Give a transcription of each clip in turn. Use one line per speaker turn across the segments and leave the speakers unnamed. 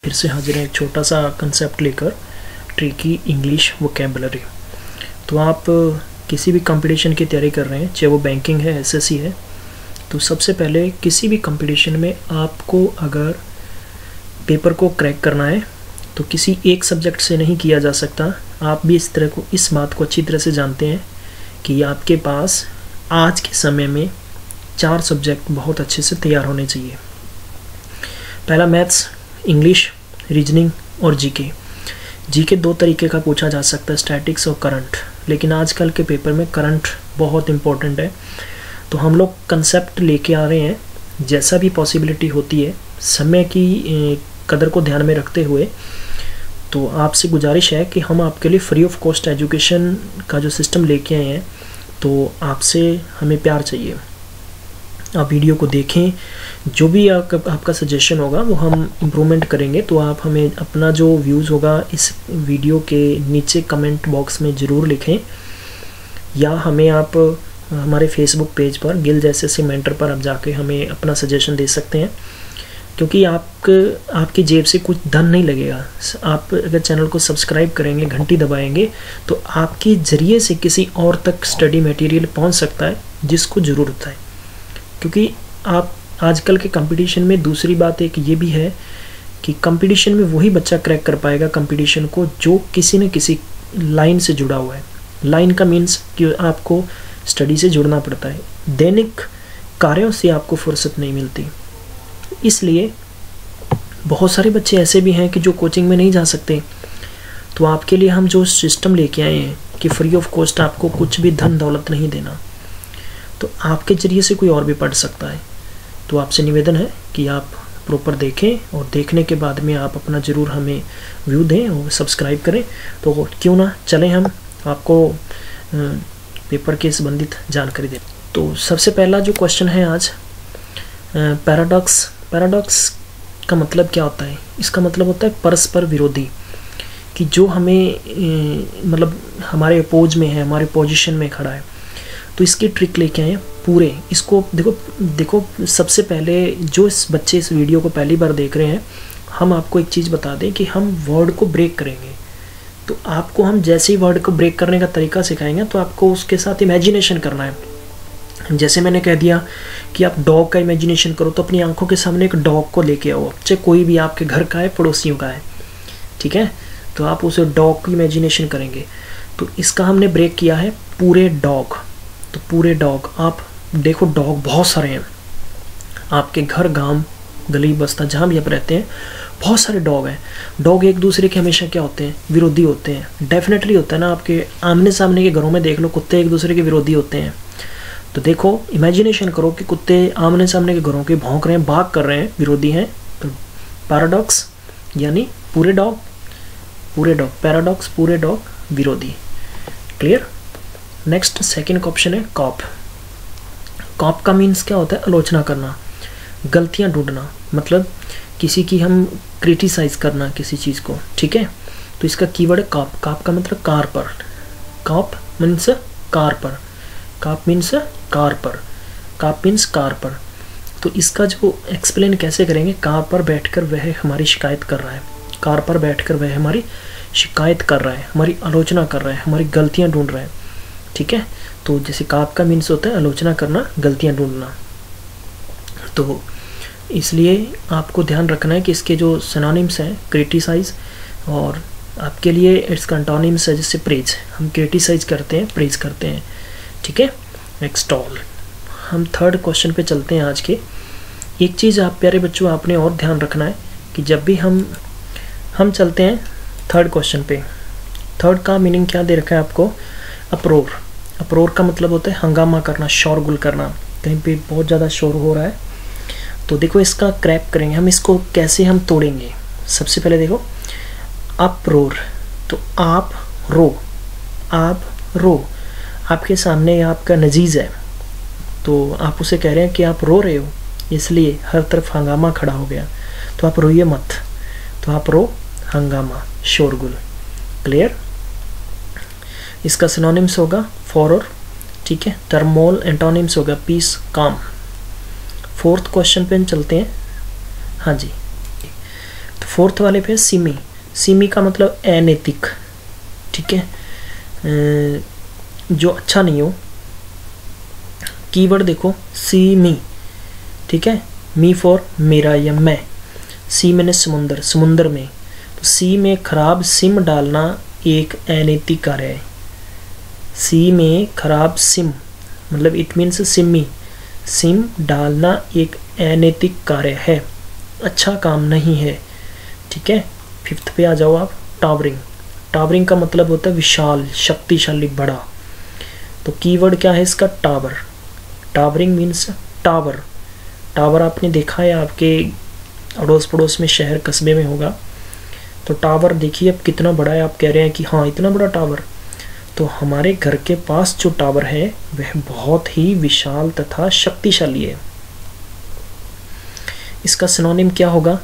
फिर से हाजिर है एक छोटा सा कंसेप्ट लेकर, ट्रिकी इंग्लिश वोकेबलरी। तो आप किसी भी कंपटीशन की तैयारी कर रहे हैं, चाहे वो बैंकिंग है, एसएससी है, तो सबसे पहले किसी भी कंपटीशन में आपको अगर पेपर को क्रैक करना है तो किसी एक सब्जेक्ट से नहीं किया जा सकता। आप भी इस बात को अच्छी तरह से जानते हैं कि आपके पास आज के समय में 4 सब्जेक्ट बहुत अच्छे से तैयार होने चाहिए। पहला मैथ्स, इंग्लिश, रीजनिंग और जीके। जीके 2 तरीके का पूछा जा सकता है, स्टैटिक्स और करंट, लेकिन आजकल के पेपर में करंट बहुत इम्पोर्टेंट है। तो हम लोग कंसेप्ट लेके आ रहे हैं, जैसा भी पॉसिबिलिटी होती है समय की कदर को ध्यान में रखते हुए। तो आपसे गुजारिश है कि हम आपके लिए फ्री ऑफ कॉस्ट एजुकेशन का जो सिस्टम लेके आए हैं, तो आपसे हमें प्यार चाहिए। आप वीडियो को देखें, जो भी आपका सजेशन होगा वो हम इम्प्रूवमेंट करेंगे। तो आप हमें अपना जो व्यूज़ होगा इस वीडियो के नीचे कमेंट बॉक्स में ज़रूर लिखें, या हमें आप हमारे फेसबुक पेज पर गिल जैसे मेंटर पर आप जाके हमें अपना सजेशन दे सकते हैं, क्योंकि आपकी जेब से कुछ धन नहीं लगेगा। आप अगर चैनल को सब्सक्राइब करेंगे, घंटी दबाएंगे, तो आपके ज़रिए से किसी और तक स्टडी मटेरियल पहुंच सकता है जिसको ज़रूरत है। क्योंकि आप आजकल के कंपटीशन में दूसरी बात एक ये भी है कि कंपटीशन में वही बच्चा क्रैक कर पाएगा कंपटीशन को जो किसी न किसी लाइन से जुड़ा हुआ है। लाइन का मीन्स कि आपको स्टडी से जुड़ना पड़ता है, दैनिक कार्यों से आपको फुर्सत नहीं मिलती। इसलिए बहुत सारे बच्चे ऐसे भी हैं कि जो कोचिंग में नहीं जा सकते। तो आपके लिए हम जो सिस्टम लेके आए हैं कि फ्री ऑफ कॉस्ट आपको कुछ भी धन दौलत नहीं देना, तो आपके ज़रिए से कोई और भी पढ़ सकता है। तो आपसे निवेदन है कि आप प्रॉपर देखें, और देखने के बाद में आप अपना ज़रूर हमें व्यू दें और सब्सक्राइब करें। तो क्यों ना चलें हम आपको पेपर के संबंधित जानकारी दें। तो सबसे पहला जो क्वेश्चन है आज, पैराडॉक्स। पैराडॉक्स का मतलब क्या होता है? इसका मतलब होता है परस्पर विरोधी, कि जो हमें मतलब हमारे अपोज में है, हमारे पोजीशन में खड़ा है। तो इसकी ट्रिक लेके आए पूरे। इसको देखो सबसे पहले जो इस बच्चे इस वीडियो को पहली बार देख रहे हैं, हम आपको एक चीज़ बता दें कि हम वर्ड को ब्रेक करेंगे। तो आपको हम जैसे ही वर्ड को ब्रेक करने का तरीका सिखाएंगे, तो आपको उसके साथ इमेजिनेशन करना है। जैसे मैंने कह दिया कि आप डॉग का इमेजिनेशन करो, तो अपनी आंखों के सामने एक डॉग को लेके आओ, चाहे कोई भी आपके घर का है, पड़ोसियों का है, ठीक है। तो आप उसे डॉग की इमेजिनेशन करेंगे। तो इसका हमने ब्रेक किया है पूरे डॉग। तो पूरे डॉग, आप देखो डॉग बहुत सारे हैं आपके घर, गांव, गली बस्ता, जहाँ भी आप रहते हैं, बहुत सारे डॉग हैं। डॉग एक दूसरे के हमेशा क्या होते हैं? विरोधी होते हैं। डेफिनेटली होता है ना, आपके आमने सामने के घरों में देख लो, कुत्ते एक दूसरे के विरोधी होते हैं। तो देखो इमेजिनेशन करो कि कुत्ते आमने सामने के घरों के भौंक रहे हैं, बाग कर रहे हैं, विरोधी हैं। तो पैराडॉक्स यानी पूरे डॉग, पैराडॉक्स पूरे डॉग, विरोधी। क्लियर? नेक्स्ट सेकंड ऑप्शन है कॉप। कॉप का मीन्स क्या होता है? आलोचना करना, गलतियां ढूंढना, मतलब किसी की हम क्रिटिसाइज करना किसी चीज़ को, ठीक है। तो इसका कीवर्ड है कॉप। कॉप का मतलब कार पर। कॉप मीन्स कार पर, कॉप मीन्स कार पर, कॉप मीन्स कार पर। तो इसका जो एक्सप्लेन कैसे करेंगे? कार पर बैठकर वह हमारी शिकायत कर रहा है, कार पर बैठकर वह हमारी शिकायत कर रहा है, हमारी आलोचना कर रहा है, हमारी गलतियाँ ढूंढ रहा है, ठीक है। तो जैसे कॉप का मीन्स होता है आलोचना करना, गलतियां ढूंढना। तो इसलिए आपको ध्यान रखना है कि इसके जो सिनोनिम्स हैं, क्रिटिसाइज, और आपके लिए इसका एंटोनिम्स है जैसे प्रेज। हम क्रिटिसाइज करते हैं, प्रेज करते हैं, ठीक है। एक्सटॉल। हम थर्ड क्वेश्चन पे चलते हैं आज के। एक चीज़ आप प्यारे बच्चों आपने और ध्यान रखना है कि जब भी हम चलते हैं थर्ड क्वेश्चन पे। थर्ड का मीनिंग क्या दे रखा है आपको? अप्रोर। अप्रोर का मतलब होता है हंगामा करना, शोरगुल करना, कहीं पे बहुत ज़्यादा शोर हो रहा है। तो देखो इसका क्रैक करेंगे हम, इसको कैसे हम तोड़ेंगे। सबसे पहले देखो अप्रोर, तो आप रो, आपके सामने आपका नजीज है, तो आप उसे कह रहे हैं कि आप रो रहे हो, इसलिए हर तरफ हंगामा खड़ा हो गया, तो आप रोइए मत। तो आप रो, हंगामा, शोरगुल। क्लियर? इसका सिनोनिम्स होगा फॉरर, ठीक है। टर्मोल एंटोनिम्स होगा पीस, काम। फोर्थ क्वेश्चन पे चलते हैं। हाँ जी, तो फोर्थ वाले पे सिमी, सिमी का मतलब अनैतिक, ठीक है, जो अच्छा नहीं हो। कीवर्ड देखो सी मी, ठीक है, मी फॉर मेरा या मैं, सी मैंने समुंदर, समुंदर में, तो सी में खराब सिम डालना एक अनैतिक कार्य है। सी में खराब सिम मतलब इट मीन्स सिमी, सिम डालना एक अनैतिक कार्य है, अच्छा काम नहीं है, ठीक है। फिफ्थ पे आ जाओ आप, टावरिंग, टावरिंग का मतलब होता है विशाल, शक्तिशाली, बड़ा। तो कीवर्ड क्या है इसका, tower, towering means tower. Tower आपने देखा है आपके अड़ोस पड़ोस में, शहर कस्बे में होगा, तो टावर देखिए अब कितना बड़ा है, आप कह रहे हैं कि हाँ इतना बड़ा टावर, तो हमारे घर के पास जो टावर है वह बहुत ही विशाल तथा शक्तिशाली है। इसका सिनोनिम क्या होगा,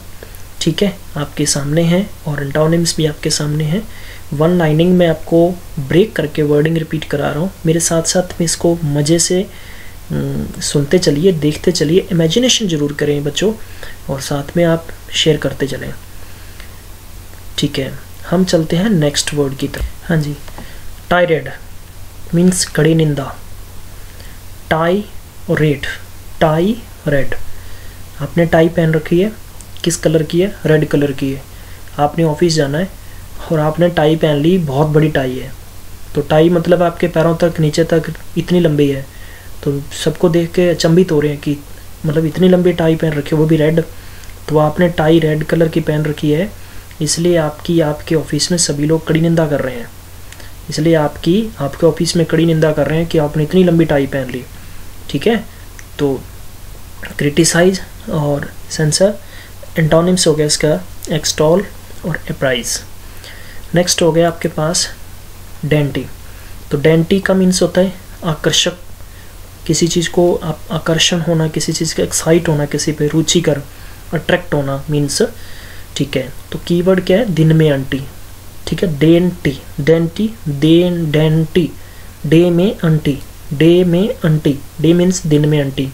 ठीक है, आपके सामने है, और एंटोनिम्स भी आपके सामने हैं। वन लाइनिंग में आपको ब्रेक करके वर्डिंग रिपीट करा रहा हूँ, मेरे साथ साथ में इसको मज़े से सुनते चलिए, देखते चलिए, इमेजिनेशन जरूर करें बच्चों, और साथ में आप शेयर करते चलें, ठीक है। हम चलते हैं नेक्स्ट वर्ड की तरफ। हाँ जी, टायरेड मीन्स कड़ी निंदा, टाई और रेड, टाई रेड, आपने टाई पहन रखी है, किस कलर की है, रेड कलर की है, आपने ऑफिस जाना है और आपने टाई पहन ली, बहुत बड़ी टाई है, तो टाई मतलब आपके पैरों तक, नीचे तक इतनी लंबी है, तो सबको देख के अचंभित हो रहे हैं कि मतलब इतनी लंबी टाई पहन रखी है, वो भी रेड, तो आपने टाई रेड कलर की पहन रखी है, इसलिए आपके ऑफिस में सभी लोग कड़ी निंदा कर रहे हैं, इसलिए आपके ऑफिस में कड़ी निंदा कर रहे हैं कि आपने इतनी लंबी टाई पहन ली, ठीक है। तो क्रिटिसाइज और सेंसर, एंटोनिम्स हो गया इसका एक्सटॉल और अप्राइज। नेक्स्ट हो गया आपके पास डेंटी, तो डेंटी का मीन्स होता है आकर्षक, किसी चीज़ को आप आकर्षण होना, किसी चीज़ का एक्साइट होना, किसी पे रुचिकर, अट्रैक्ट होना मीन्स, ठीक है। तो कीवर्ड क्या है, दिन में आंटी, ठीक है, dainty, dainty, then dainty, day में आंटी, डे में आंटी, डे मीन्स दिन में आंटी,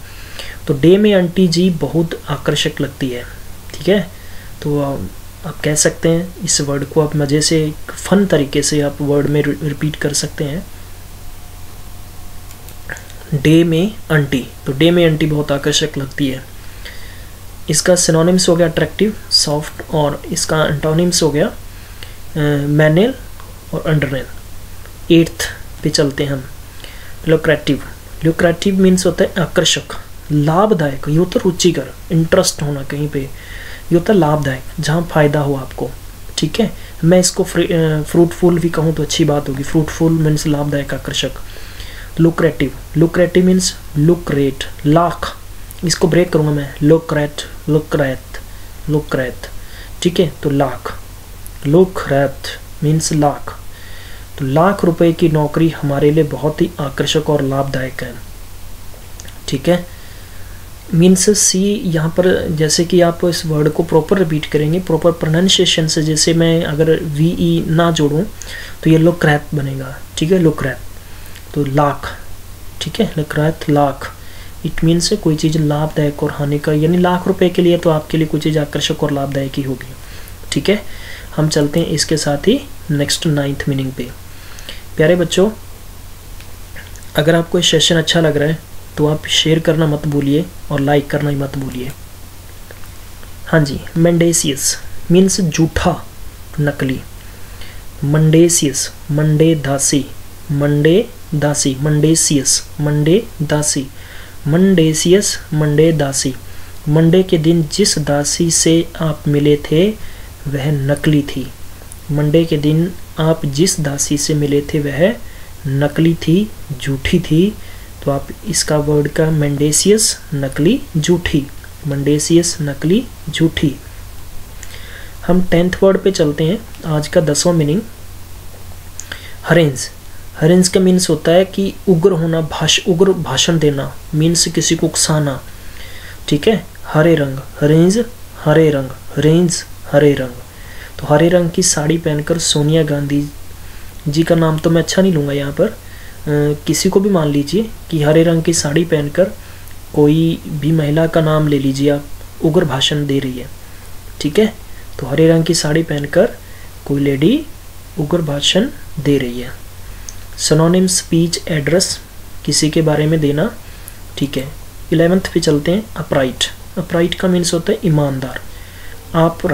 तो डे में आंटी जी बहुत आकर्षक लगती है, ठीक है। तो आप कह सकते हैं इस वर्ड को आप मज़े से, फन तरीके से आप वर्ड में रिपीट कर सकते हैं, डे में आंटी, तो डे में आंटी बहुत आकर्षक लगती है। इसका सिनोनिम्स हो गया अट्रैक्टिव, सॉफ्ट, और इसका एंटोनिम्स हो गया मैनेल और अंडरनेल। एट्थ पे चलते हैं हम, लुक्रेटिव, लुक्रेटिव मीन्स होता है आकर्षक, लाभदायक, ये होता है रुचिकर, इंटरेस्ट होना कहीं पे, ये होता है लाभदायक, जहाँ फ़ायदा हो आपको, ठीक है। मैं इसको फ्रूटफुल भी कहूँ तो अच्छी बात होगी, फ्रूटफुल मीन्स लाभदायक, आकर्षक। लुक्रेटिव, लुक्रेटिव मीन्स लुक्रेट, लाख, इसको ब्रेक करूँगा मैं, लुक्रेट, लुक्रेट, लुक्रेट, ठीक है, तो लाख, लुक्रेट मीन्स लाख, तो लाख रुपए की नौकरी हमारे लिए बहुत ही आकर्षक और लाभदायक है, ठीक है। मीन्स सी यहाँ पर, जैसे कि आप इस वर्ड को प्रॉपर रिपीट करेंगे, प्रॉपर प्रोनाउंसिएशन से, जैसे मैं अगर वी ई ना जोड़ूँ तो ये लुक्रेट बनेगा, ठीक है, लुक्रेट, तो लाख, ठीक है, लुक्रेट लाख, इट मीन्स कोई चीज़ लाभदायक और हानिकर, यानी लाख रुपए के लिए तो आपके लिए कोई चीज़ आकर्षक और लाभदायक ही होगी, ठीक है। हम चलते हैं इसके साथ ही नेक्स्ट 9th मीनिंग पे। प्यारे बच्चों, अगर आपको ये सेशन अच्छा लग रहा है तो आप शेयर करना मत भूलिए और लाइक करना ही मत भूलिए। हाँ जी, मेंडेसियस मीन्स झूठा, नकली, मंडेसियस, मंडे दासी, मंडे दासी, मंडेसियस, मंडे दासी, मंडेसियस, मंडे दासी, मंडे के दिन जिस दासी से आप मिले थे वह नकली थी, मंडे के दिन आप जिस दासी से मिले थे वह नकली थी, झूठी थी, तो आप इसका वर्ड का मेंडेसियस, नकली, झूठी, मंडेसियस, नकली, झूठी। हम 10th वर्ड पे चलते हैं, आज का 10वां मीनिंग, हरेंज, हरेंज का मीन्स होता है कि उग्र होना, उग्र भाषण देना, मीन्स किसी को उकसाना, ठीक है। हरे रंग, हरेंज, हरे रंग, हरेंज, हरे रंग, तो हरे रंग की साड़ी पहनकर सोनिया गांधी जी का नाम तो मैं अच्छा नहीं लूँगा यहाँ पर, किसी को भी मान लीजिए कि हरे रंग की साड़ी पहनकर कोई भी महिला का नाम ले लीजिए आप, उग्र भाषण दे रही है, ठीक है। तो हरे रंग की साड़ी पहनकर कोई लेडी उग्र भाषण दे रही है। सिनोनिम स्पीच एड्रेस, किसी के बारे में देना, ठीक है। 11th पे चलते हैं, अपराइट। अपराइट का मीन्स होता है ईमानदार। आप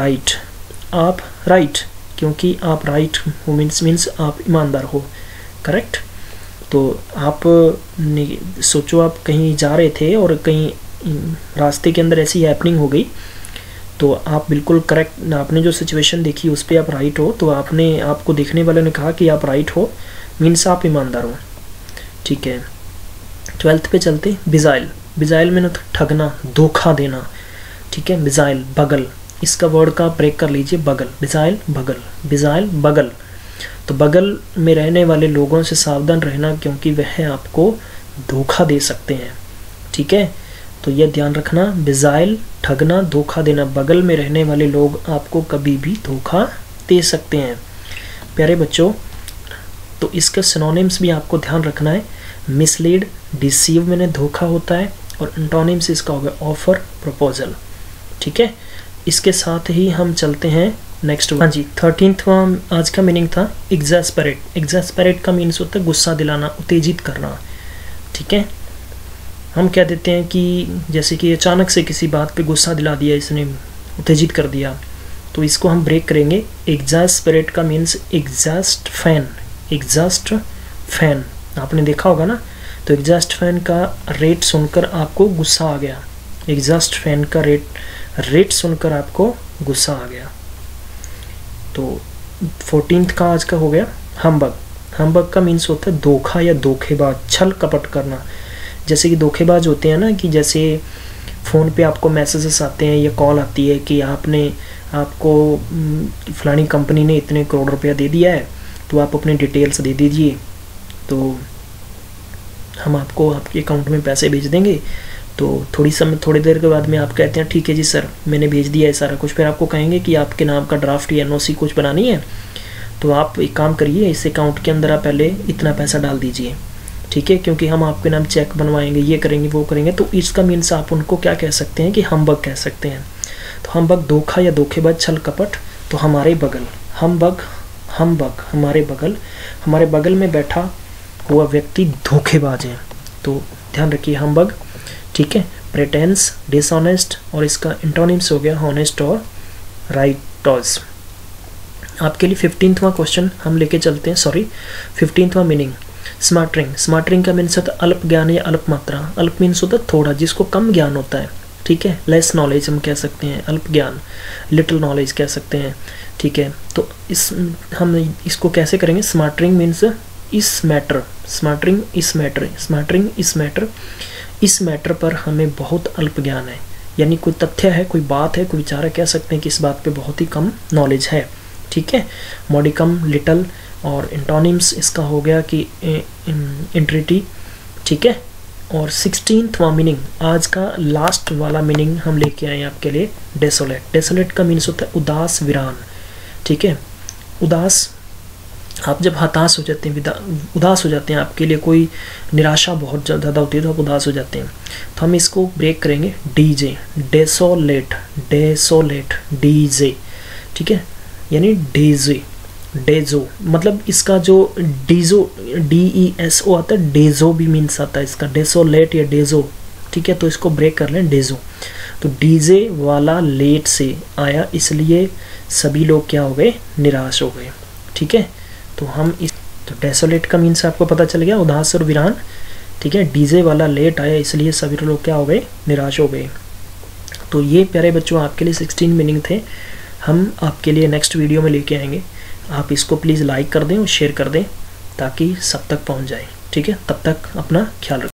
राइट, क्योंकि आप राइट हो मीन्स आप ईमानदार हो, करेक्ट। तो आप सोचो आप कहीं जा रहे थे और कहीं रास्ते के अंदर ऐसी हैपनिंग हो गई, तो आप बिल्कुल करेक्ट, आपने जो सिचुएशन देखी उस पर आप राइट हो, तो आपको देखने वाले ने कहा कि आप राइट हो मीन्स आप ईमानदार हो, ठीक है। 12th पे चलते, बिजाइल। बिजाइल में ना ठगना, धोखा देना, ठीक है। बिजाइल बगल, इसका वर्ड का ब्रेक कर लीजिए, बगल, बिजाइल बगल, बिजाइल बगल। तो बगल में रहने वाले लोगों से सावधान रहना, क्योंकि वह आपको धोखा दे सकते हैं, ठीक है। तो यह ध्यान रखना, बिजाइल ठगना, धोखा देना, बगल में रहने वाले लोग आपको कभी भी धोखा दे सकते हैं। प्यारे बच्चों, तो इसके सिनोनिम्स भी आपको ध्यान रखना है। मिसलीड, डिसीव में धोखा होता है, और एंटोनिम्स इसका हो गया ऑफर, प्रपोजल, ठीक है। इसके साथ ही हम चलते हैं नेक्स्ट। हाँ जी, 13वां आज का मीनिंग था एग्जैस्परेट। एग्जैस्परेट का मीन्स होता है गुस्सा दिलाना, उत्तेजित करना, ठीक है। हम कह देते हैं कि जैसे कि अचानक से किसी बात पे गुस्सा दिला दिया, इसने उत्तेजित कर दिया, तो इसको हम ब्रेक करेंगे। एग्जैस्परेट का means exhaust fan. Exhaust fan आपने देखा होगा ना, तो एग्जॉस्ट फैन का रेट सुनकर आपको गुस्सा आ गया। एग्जॉस्ट फैन का रेट सुनकर आपको गुस्सा आ गया। तो 14th का आज का हो गया हम्बग। हम्बग का मीन्स होता है धोखा या धोखेबाज, छल कपट करना। जैसे कि धोखेबाज होते हैं ना, कि जैसे फ़ोन पे आपको मैसेजेस आते हैं या कॉल आती है कि आपको फलानी कंपनी ने इतने करोड़ रुपया दे दिया है, तो आप अपने डिटेल्स दे दीजिए, तो हम आपको आपके अकाउंट में पैसे भेज देंगे। तो थोड़ी देर के बाद में आप कहते हैं ठीक है जी सर, मैंने भेज दिया है सारा कुछ। फिर आपको कहेंगे कि आपके नाम का ड्राफ्ट या एनओसी कुछ बनानी है, तो आप एक काम करिए, इस अकाउंट के अंदर आप पहले इतना पैसा डाल दीजिए, ठीक है, क्योंकि हम आपके नाम चेक बनवाएंगे, ये करेंगे वो करेंगे। तो इसका मीन्स आप उनको क्या कह सकते हैं कि हम्बग कह सकते हैं। तो हम्बग धोखा या धोखेबाज, छल कपट। तो हमारे बगल, हम्बग हमारे बगल में बैठा हुआ व्यक्ति धोखेबाज है, तो ध्यान रखिए हम्बग, ठीक है। प्रेटेंस, डिसऑनेस्ट, और इसका एंटोनिम्स हो गया हॉनेस्ट और राइटॉस। आपके लिए 15वां क्वेश्चन हम लेके चलते हैं, 15वां मीनिंग स्मार्टरिंग। स्मार्टरिंग का मीन्स होता है अल्प ज्ञान या अल्प मात्रा। अल्प मीन्स होता है थोड़ा, जिसको कम ज्ञान होता है, ठीक है। लेस नॉलेज हम कह सकते हैं, अल्प ज्ञान, लिटिल नॉलेज कह सकते हैं, ठीक है। तो हम इसको कैसे करेंगे? स्मार्टरिंग मीन्स इस मैटर, स्मार्टरिंग इस मैटर पर हमें बहुत अल्प ज्ञान है, यानी कोई तथ्य है, कोई बात है, कोई विचार है, कह सकते हैं कि इस बात पे बहुत ही कम नॉलेज है, ठीक है। मॉडिकम, लिटल, और एंटोनिम्स इसका हो गया कि इंट्रिटी, ठीक है। और 16वां मीनिंग, आज का लास्ट वाला मीनिंग हम लेके आए हैं आपके लिए, डेसोलेट। डेसोलेट का मीन्स होता है उदास, वीरान, ठीक है। उदास, आप जब हताश हो जाते हैं, उदास हो जाते हैं, आपके लिए कोई निराशा बहुत ज़्यादा होती है तो आप उदास हो जाते हैं, तो हम इसको ब्रेक करेंगे, डीजे, डेसोलेट, डीजे, ठीक है, यानी डेजो, मतलब इसका जो डीजो, DESO आता है, डेजो भी मीन्स आता है इसका, डेसोलेट या डेजो, ठीक है। तो इसको ब्रेक कर लें, डेजो। तो डीजे वाला लेट से आया, इसलिए सभी लोग क्या हो गए? निराश हो गए, ठीक है। तो हम तो डेसोलेट का मीन्स आपको पता चल गया, उदास और वीरान, ठीक है। डीजे वाला लेट आया, इसलिए सभी लोग क्या हो गए? निराश हो गए। तो ये प्यारे बच्चों आपके लिए 16 मीनिंग थे, हम आपके लिए नेक्स्ट वीडियो में लेके आएंगे। आप इसको प्लीज़ लाइक कर दें और शेयर कर दें ताकि सब तक पहुंच जाए, ठीक है। तब तक अपना ख्याल रखें।